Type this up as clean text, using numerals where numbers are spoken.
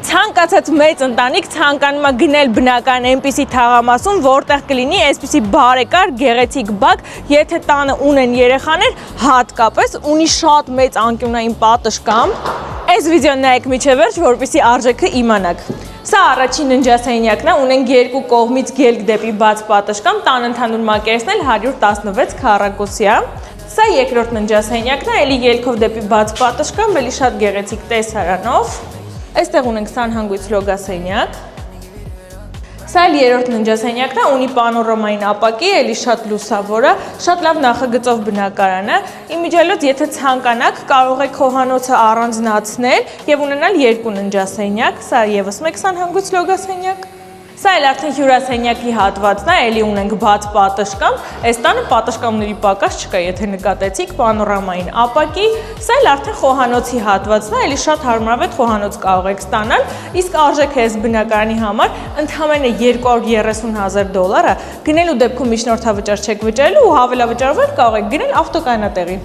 Ցանկացած մեծ ընտանիք ցանկանում է գնել բնական այնպիսի թաղամասում, որտեղ կլինի այսպիսի բարեկարգ գեղեցիկ բակ, եթե տանը ունեն երեխաներ, հատկապես ունի շատ մեծ անկյունային պատշգամբ։ Այս վիդեոն նայեք մինչև վերջ, որպեսզի արժեքը իմանաք։ Սա առաջին ննջասենյակն է, ունենք երկու կողմից գելք դեպի բաց պատշգամբ, տան ընդհանուր մակերեսն էլ 116 քառակուսի է։ Սա երկրորդ ննջասենյակն է, էլի ելքով դեպի բաց պատշգամբ, էլի շատ գեղեցիկ տեսարանով։ Այստեղ ունենք սանհանգույց լոգասենյակ։ Սա էլ երրորդ ննջասենյակն է, ունի պանորամային ապակի, էլի շատ լուսավոր է, շատ լավ նախագծով բնակարան է։ Իմիջիալոց, եթե ցանկանաք, կարող եք խոհանոցը առանձնացնել եւ ունենալ երկու ննջասենյակ։ Սա եւս մեկ սանհանգույց լոգասենյակ։ Սա էլ արդեն հյուրասենյակի հատվածն է, էլի ունենք բաց պատշգամբ, այս տանը պատշգամբների պակաս չկա, եթե նկատեցիք, պանորամային ապակի, սա էլ արդեն խոհանոցի հատվածն է, էլի շատ հարմարավետ խոհանոց կարող եք ստանալ, իսկ արժեքը այս բնակարանի համար ընդամենը $230,000 է, գնելու դեպքում միջնորդավճար չեք վճարելու ու հավելավճարվել կարող եք գնել ավտոկանատեղի։